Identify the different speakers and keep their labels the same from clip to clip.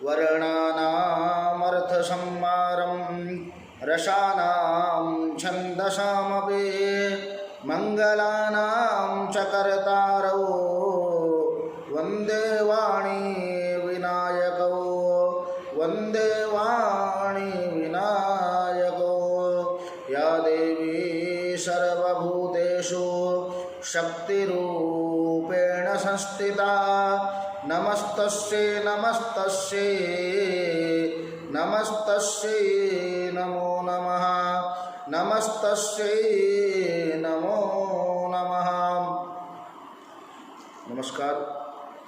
Speaker 1: वर्णानामर्थसंहारं रसानां छन्दसामपि मंगलानां च कर्तारौ वन्दे वाणी विनायकौ वन्दे वाणी विनायकौ। या देवी सर्वभूतेषु शक्तिरूपेण संस्थिता नमस्तस्यै नमस्तस्यै नमस्तस्यै नमो नमः नमस्तस्यै नमो नमः। नमस्कार,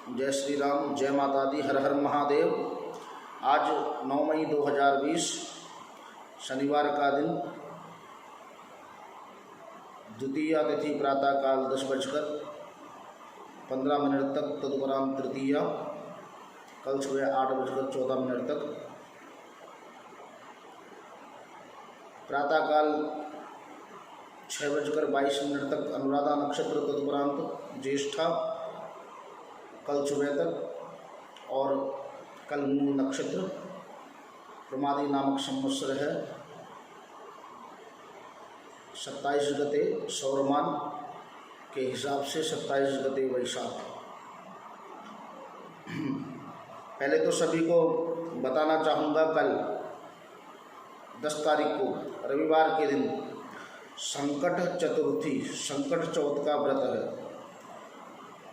Speaker 1: जय श्री राम, जय माता दी, हर हर महादेव। आज 9 मई 2020 शनिवार का दिन, द्वितीया तिथि प्रातःकाल 10:15 तक, तदुपरांत तृतीया कल सुबह 8:14 तक। प्रातःकाल 6:22 तक अनुराधा नक्षत्र, तदुपरांत ज्येष्ठा कल सुबह तक, और कल मूल नक्षत्र प्रमादी नामक संवत्सर है 27 गते सौरमान के हिसाब से 27 गते वैशाख। पहले तो सभी को बताना चाहूँगा, कल 10 तारीख को रविवार के दिन संकट चतुर्थी, संकट चौथ का व्रत है।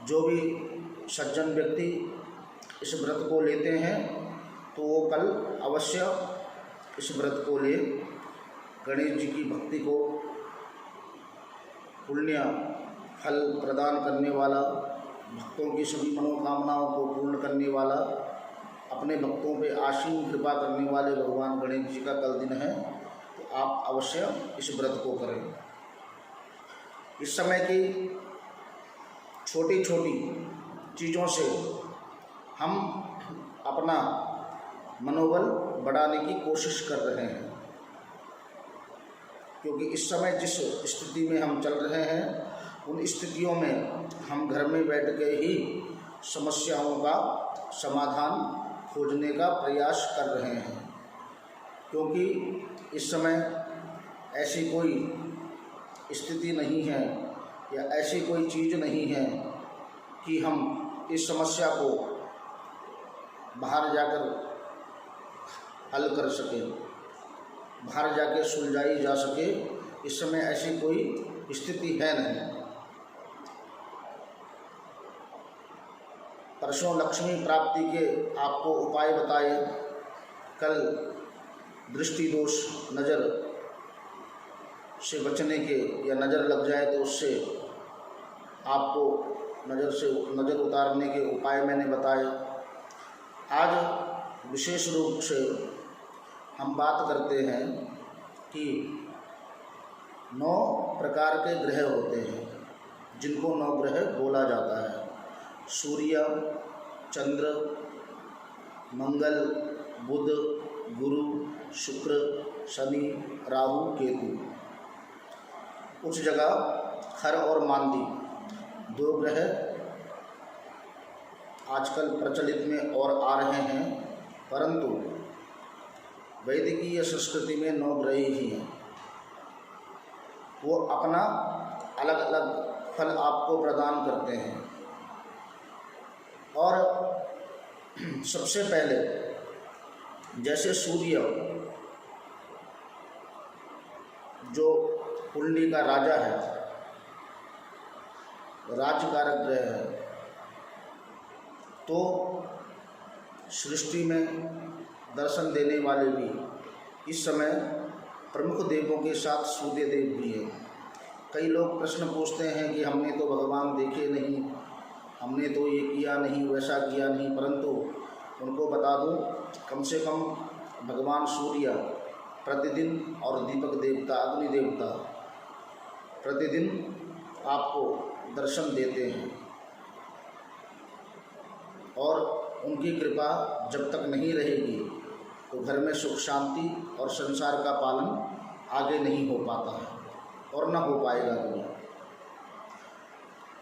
Speaker 1: जो भी सज्जन व्यक्ति इस व्रत को लेते हैं तो वो कल अवश्य इस व्रत को ले। गणेश जी की भक्ति को पुण्य फल प्रदान करने वाला, भक्तों की सभी मनोकामनाओं को पूर्ण करने वाला, अपने भक्तों पे आसीन कृपा करने वाले भगवान गणेश जी का कल दिन है, तो आप अवश्य इस व्रत को करें। इस समय की छोटी छोटी चीज़ों से हम अपना मनोबल बढ़ाने की कोशिश कर रहे हैं, क्योंकि इस समय जिस स्थिति में हम चल रहे हैं उन स्थितियों में हम घर में बैठ के ही समस्याओं का समाधान खोजने का प्रयास कर रहे हैं। क्योंकि इस समय ऐसी कोई स्थिति नहीं है या ऐसी कोई चीज़ नहीं है कि हम इस समस्या को बाहर जाकर हल कर सकें, बाहर जाके सुलझाई जा सके। इस समय ऐसी कोई स्थिति है नहीं। परसों लक्ष्मी प्राप्ति के आपको उपाय बताए। कल दृष्टि दोष, नज़र से बचने के, या नज़र लग जाए तो उससे आपको नज़र उतारने के उपाय मैंने बताए। आज विशेष रूप से हम बात करते हैं कि 9 प्रकार के ग्रह होते हैं जिनको 9 ग्रह बोला जाता है। सूर्य, चंद्र, मंगल, बुध, गुरु, शुक्र, शनि, राहु, केतु। कुछ जगह खर और मांदी 2 ग्रह आजकल प्रचलित में और आ रहे हैं, परंतु वैदिकीय संस्कृति में 9 ग्रह ही हैं। वो अपना अलग अलग फल आपको प्रदान करते हैं। और सबसे पहले जैसे सूर्य जो कुंडली का राजा है, राजकारक ग्रह है, तो सृष्टि में दर्शन देने वाले भी इस समय प्रमुख देवों के साथ सूर्य देव भी हैं। कई लोग प्रश्न पूछते हैं कि हमने तो भगवान देखे नहीं, हमने तो ये किया नहीं, वैसा किया नहीं, परंतु उनको बता दूं, कम से कम भगवान सूर्य प्रतिदिन, और दीपक देवता, अग्नि देवता प्रतिदिन आपको दर्शन देते हैं। और उनकी कृपा जब तक नहीं रहेगी तो घर में सुख शांति और संसार का पालन आगे नहीं हो पाता है और न हो पाएगा भी।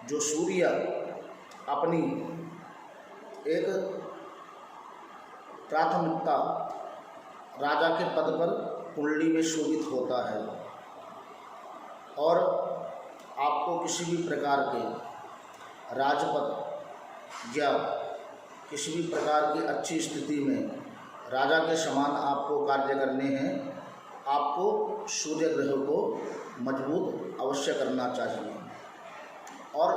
Speaker 1: जो सूर्य अपनी एक प्राथमिकता राजा के पद पर कुंडली में शोभित होता है और आपको किसी भी प्रकार के राजपद या किसी भी प्रकार की अच्छी स्थिति में राजा के समान आपको कार्य करने हैं, आपको सूर्य ग्रह को मजबूत अवश्य करना चाहिए। और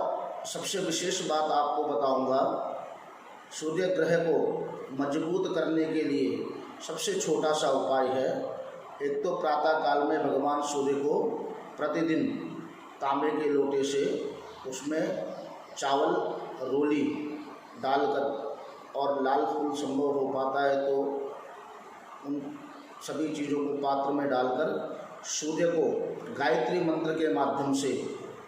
Speaker 1: सबसे विशेष बात आपको बताऊंगा, सूर्य ग्रह को मजबूत करने के लिए सबसे छोटा सा उपाय है। एक तो प्रातः काल में भगवान सूर्य को प्रतिदिन तांबे के लोटे से उसमें चावल रोली डालकर, और लाल फूल संभव हो पाता है तो उन सभी चीज़ों को पात्र में डालकर सूर्य को गायत्री मंत्र के माध्यम से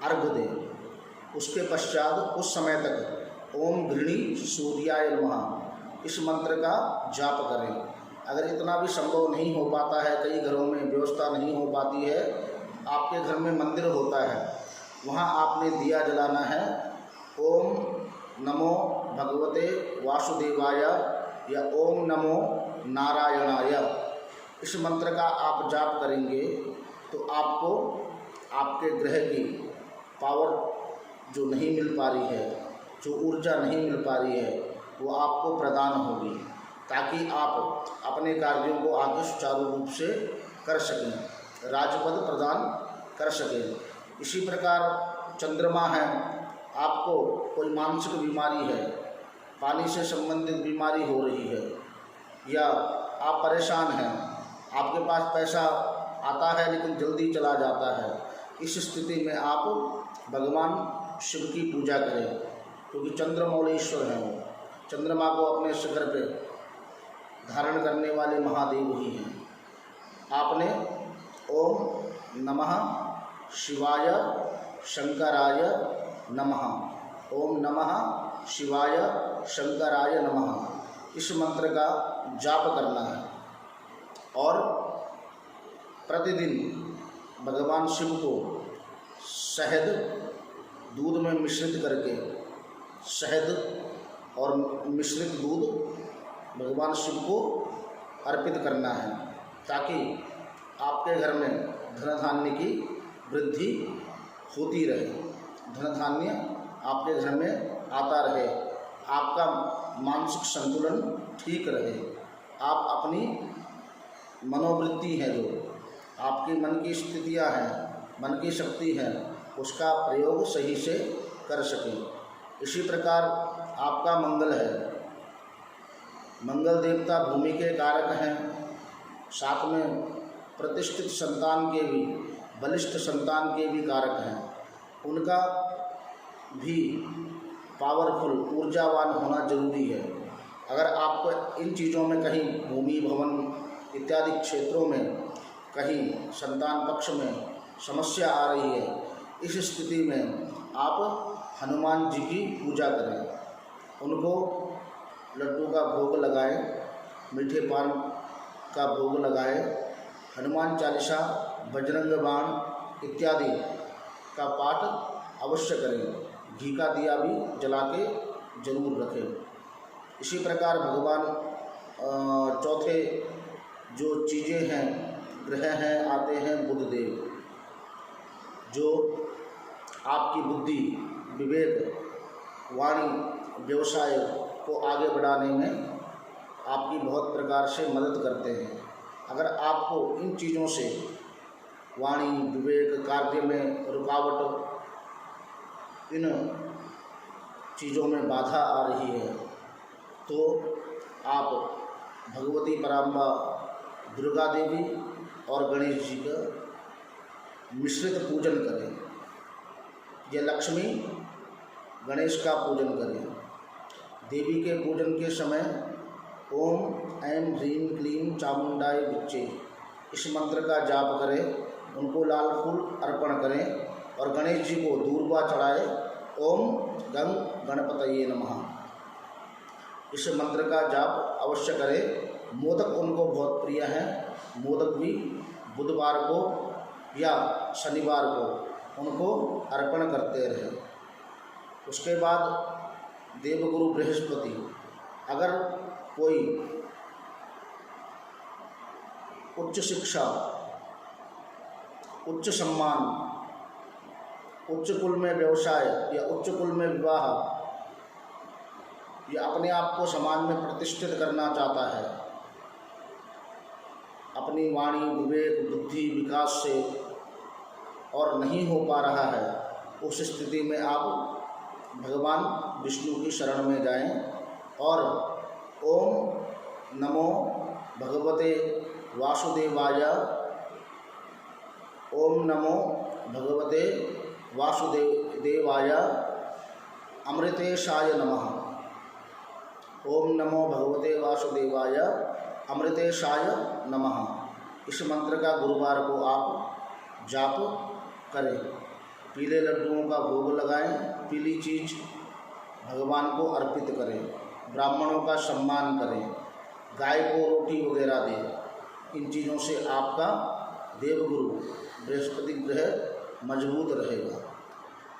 Speaker 1: अर्घ्य दें। उसके पश्चात उस समय तक ओम गृणी सूर्याय नमः इस मंत्र का जाप करें। अगर इतना भी संभव नहीं हो पाता है, कई घरों में व्यवस्था नहीं हो पाती है, आपके घर में मंदिर होता है, वहाँ आपने दिया जलाना है। ओम नमो भगवते वासुदेवाय या ओम नमो नारायणाय इस मंत्र का आप जाप करेंगे तो आपको आपके ग्रह की पावर जो नहीं मिल पा रही है, जो ऊर्जा नहीं मिल पा रही है, वो आपको प्रदान होगी, ताकि आप अपने कार्यों को आगे सुचारू रूप से कर सकें, राजपद प्रदान कर सकें। इसी प्रकार चंद्रमा है, आपको कोई मानसिक बीमारी है, पानी से संबंधित बीमारी हो रही है, या आप परेशान हैं, आपके पास पैसा आता है लेकिन जल्दी चला जाता है, इस स्थिति में आप भगवान शिव की पूजा करें, क्योंकि चंद्रमौलेश्वर हैं वो। चंद्रमा को अपने शिखर पे धारण करने वाले महादेव ही हैं। आपने ओम नमः शिवाय शंकराय नमः, ओम नमः शिवाय शंकराय नमः इस मंत्र का जाप करना है और प्रतिदिन भगवान शिव को शहद दूध में मिश्रित करके, शहद और मिश्रित दूध भगवान शिव को अर्पित करना है, ताकि आपके घर में धन धान्य की वृद्धि होती रहे, धन धान्य आपके घर में आता रहे, आपका मानसिक संतुलन ठीक रहे, आप अपनी मनोवृत्ति है, जो आपकी मन की स्थितियां हैं, मन की शक्ति है, उसका प्रयोग सही से कर सकें। इसी प्रकार आपका मंगल है, मंगल देवता भूमि के कारक हैं, साथ में प्रतिष्ठित संतान के भी, बलिष्ठ संतान के भी कारक हैं, उनका भी पावरफुल ऊर्जावान होना जरूरी है। अगर आपको इन चीज़ों में कहीं भूमि भवन इत्यादि क्षेत्रों में कहीं संतान पक्ष में समस्या आ रही है, इस स्थिति में आप हनुमान जी की पूजा करें, उनको लड्डू का भोग लगाएं, मीठे पान का भोग लगाएं, हनुमान चालीसा, बजरंग बाण इत्यादि का पाठ अवश्य करें, घी का दिया भी जला के जरूर रखें। इसी प्रकार भगवान चौथे जो चीज़ें हैं, ग्रह हैं, आते हैं बुध देव, जो आपकी बुद्धि, विवेक, वाणी, व्यवसाय को आगे बढ़ाने में आपकी बहुत प्रकार से मदद करते हैं। अगर आपको इन चीज़ों से वाणी, विवेक, कार्य में रुकावट, इन चीज़ों में बाधा आ रही है, तो आप भगवती पराम्बा दुर्गा देवी और गणेश जी का मिश्रित पूजन करें, या लक्ष्मी गणेश का पूजन करें। देवी के पूजन के समय ओम ऐं ह्रीं क्लीं चामुंडाय विच्चे इस मंत्र का जाप करें, उनको लाल फूल अर्पण करें और गणेश जी को दूर्वा चढ़ाए, ओम गं गणपतये नमः इस मंत्र का जाप अवश्य करें। मोदक उनको बहुत प्रिय हैं, मोदक भी बुधवार को या शनिवार को उनको अर्पण करते रहे। उसके बाद देवगुरु बृहस्पति अगर कोई उच्च शिक्षा, उच्च सम्मान, उच्च कुल में व्यवसाय या उच्च कुल में विवाह या अपने आप को समाज में प्रतिष्ठित करना चाहता है, अपनी वाणी, विवेक, बुद्धि, विकास से और नहीं हो पा रहा है, उस स्थिति में आप भगवान विष्णु की शरण में जाएं और ओम नमो भगवते वासुदेवाय, ओम नमो भगवते वासुदेवाय अमृतेशाय नमः, ओम नमो भगवते वासुदेवाय अमृतेशाय नमः। इस मंत्र का गुरुवार को आप जाप करें। पीले लड्डुओं का भोग लगाएं, पीली चीज़ भगवान को अर्पित करें, ब्राह्मणों का सम्मान करें, गाय को रोटी वगैरह दें। इन चीज़ों से आपका देवगुरु बृहस्पति ग्रह मजबूत रहेगा।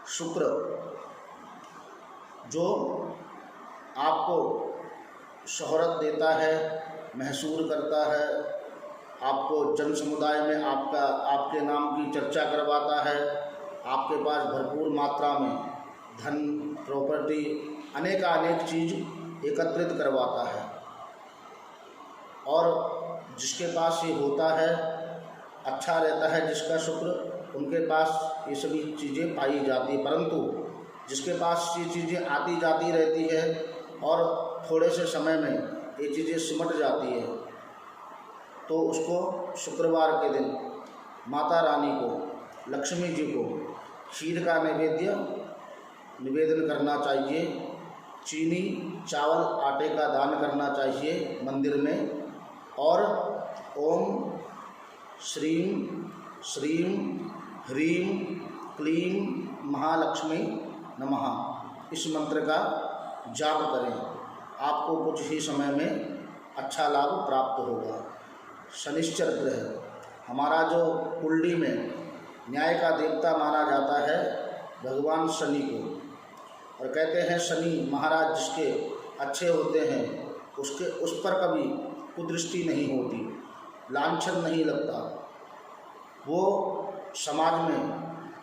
Speaker 1: शुक्र जो आपको शोहरत देता है, महसूर करता है, आपको जन समुदाय में आपके नाम की चर्चा करवाता है, आपके पास भरपूर मात्रा में धन, प्रॉपर्टी, अनेक चीज़ एकत्रित करवाता है। और जिसके पास ये होता है, अच्छा रहता है जिसका शुक्र, उनके पास ये सभी चीज़ें पाई जाती है। परंतु जिसके पास ये चीज़ें आती जाती रहती है और थोड़े से समय में ये चीज़ें सिमट जाती है, तो उसको शुक्रवार के दिन माता रानी को, लक्ष्मी जी को खीर का निवेदन करना चाहिए। चीनी, चावल, आटे का दान करना चाहिए मंदिर में। और ओम श्रीम श्रीम ह्रीम क्लीम महालक्ष्मी नमः इस मंत्र का जाप करें। आपको कुछ ही समय में अच्छा लाभ प्राप्त होगा। शनिश्चर ग्रह हमारा जो कुंडली में न्याय का देवता माना जाता है भगवान शनि को, और कहते हैं शनि महाराज जिसके अच्छे होते हैं उस पर कभी कुदृष्टि नहीं होती, लांछन नहीं लगता। वो समाज में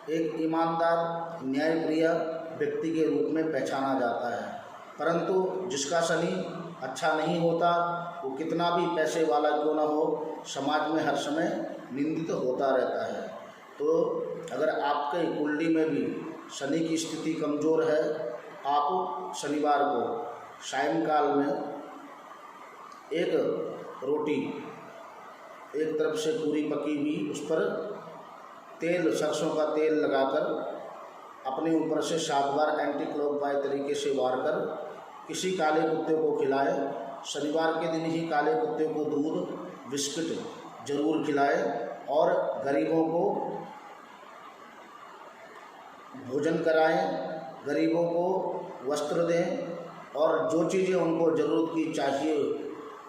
Speaker 1: एक ईमानदार, न्यायप्रिय व्यक्ति के रूप में पहचाना जाता है। परंतु जिसका शनि अच्छा नहीं होता, वो कितना भी पैसे वाला क्यों ना हो, समाज में हर समय निंदित होता रहता है। तो अगर आपके कुंडली में भी शनि की स्थिति कमज़ोर है, आप शनिवार को सायंकाल में एक रोटी, एक तरफ से पूरी पकी हुई, उस पर तेल, सरसों का तेल लगाकर अपने ऊपर से 7 बार एंटी क्लॉकवाइज तरीके से वार कर किसी काले कुत्ते को खिलाए। शनिवार के दिन ही काले कुत्ते को दूध, बिस्किट जरूर खिलाए और गरीबों को भोजन कराएं, गरीबों को वस्त्र दें और जो चीज़ें उनको ज़रूरत की चाहिए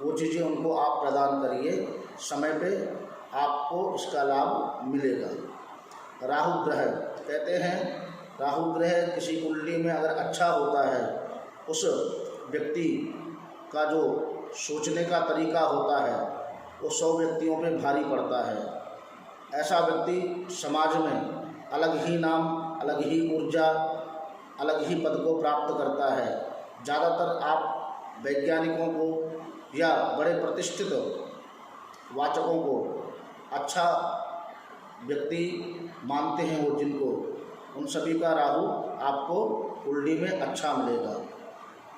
Speaker 1: वो चीज़ें उनको आप प्रदान करिए। समय पे आपको इसका लाभ मिलेगा। राहु ग्रह कहते हैं, राहु ग्रह किसी कुंडली में अगर अच्छा होता है, उस व्यक्ति का जो सोचने का तरीका होता है वो 100 व्यक्तियों पे भारी पड़ता है। ऐसा व्यक्ति समाज में अलग ही नाम, अलग ही ऊर्जा, अलग ही पद को प्राप्त करता है। ज़्यादातर आप वैज्ञानिकों को या बड़े प्रतिष्ठित वाचकों को अच्छा व्यक्ति मानते हैं, वो जिनको, उन सभी का राहु आपको कुंडली में अच्छा मिलेगा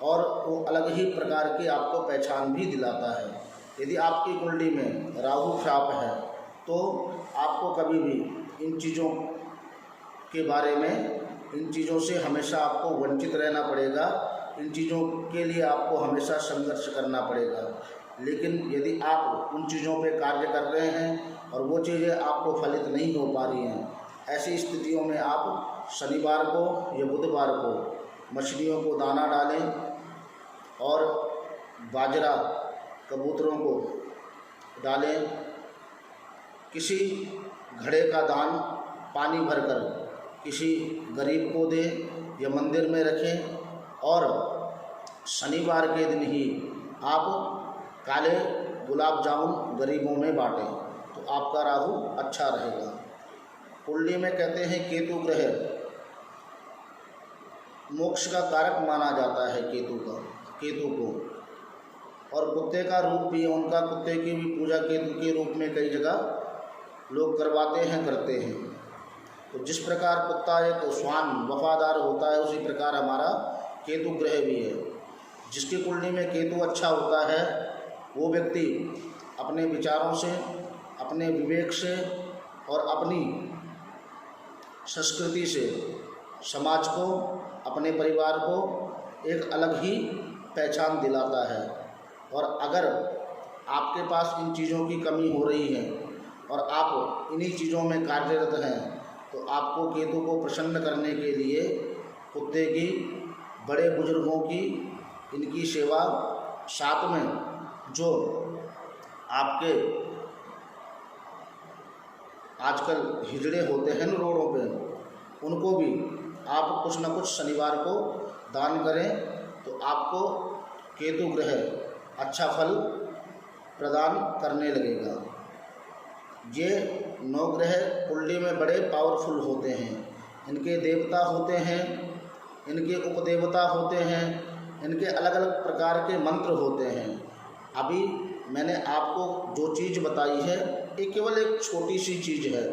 Speaker 1: और वो अलग ही प्रकार की आपको पहचान भी दिलाता है। यदि आपकी कुंडली में राहु श्राप है तो आपको कभी भी इन चीज़ों के बारे में, इन चीज़ों से हमेशा आपको वंचित रहना पड़ेगा। इन चीज़ों के लिए आपको हमेशा संघर्ष करना पड़ेगा। लेकिन यदि आप उन चीज़ों पे कार्य कर रहे हैं और वो चीज़ें आपको फलित नहीं हो पा रही हैं, ऐसी स्थितियों में आप शनिवार को या बुधवार को मछलियों को दाना डालें और बाजरा कबूतरों को डालें। किसी घड़े का दान पानी भरकर किसी गरीब को दें या मंदिर में रखें और शनिवार के दिन ही आप काले गुलाब जामुन गरीबों में बांटें तो आपका राहु अच्छा रहेगा। कुंडली में कहते हैं केतु ग्रह मोक्ष का कारक माना जाता है केतु को, और कुत्ते का रूप भी है उनका, कुत्ते की भी पूजा केतु के रूप में कई जगह लोग करवाते हैं, करते हैं। तो जिस प्रकार कुत्ता एक स्वान वफादार होता है, उसी प्रकार हमारा केतु ग्रह भी है। जिसकी कुंडली में केतु अच्छा होता है वो व्यक्ति अपने विचारों से, अपने विवेक से और अपनी संस्कृति से समाज को, अपने परिवार को एक अलग ही पहचान दिलाता है। और अगर आपके पास इन चीज़ों की कमी हो रही है और आप इन्हीं चीज़ों में कार्यरत हैं तो आपको केतु को प्रसन्न करने के लिए कुत्ते की, बड़े बुजुर्गों की, इनकी सेवा, साथ में जो आपके आजकल हिजड़े होते हैं न रोडों पे, उनको भी आप कुछ न कुछ शनिवार को दान करें तो आपको केतु ग्रह अच्छा फल प्रदान करने लगेगा। ये 9 ग्रह कुंडली में बड़े पावरफुल होते हैं। इनके देवता होते हैं, इनके उपदेवता होते हैं, इनके अलग अलग प्रकार के मंत्र होते हैं। अभी मैंने आपको जो चीज़ बताई है ये केवल एक छोटी सी चीज़ है।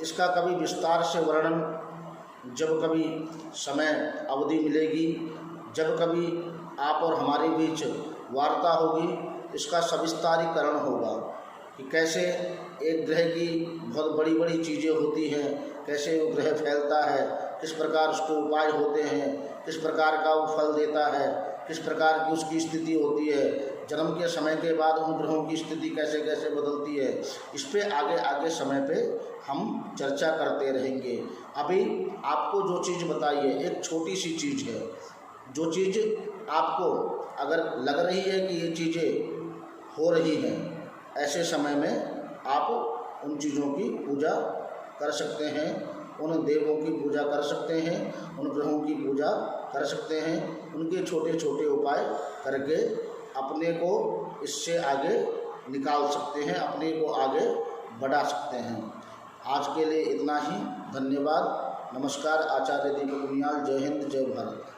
Speaker 1: इसका कभी विस्तार से वर्णन जब कभी समय अवधि मिलेगी, जब कभी आप और हमारे बीच वार्ता होगी, इसका सविस्तारीकरण होगा कि कैसे एक ग्रह की बहुत बड़ी बड़ी चीज़ें होती हैं, कैसे वो ग्रह फैलता है, किस प्रकार उसके उपाय होते हैं, किस प्रकार का वो फल देता है, किस प्रकार की उसकी स्थिति होती है, जन्म के समय के बाद उन ग्रहों की स्थिति कैसे कैसे बदलती है। इस पे आगे आगे समय पे हम चर्चा करते रहेंगे। अभी आपको जो चीज़ बताई है एक छोटी सी चीज़ है। जो चीज़ आपको अगर लग रही है कि ये चीज़ें हो रही हैं, ऐसे समय में आप उन चीज़ों की पूजा कर सकते हैं, उन देवों की पूजा कर सकते हैं, उन ग्रहों की पूजा कर सकते हैं, उनके छोटे छोटे उपाय करके अपने को इससे आगे निकाल सकते हैं, अपने को आगे बढ़ा सकते हैं। आज के लिए इतना ही। धन्यवाद। नमस्कार। आचार्य दीपक उनियाल। जय हिंद, जय भारत।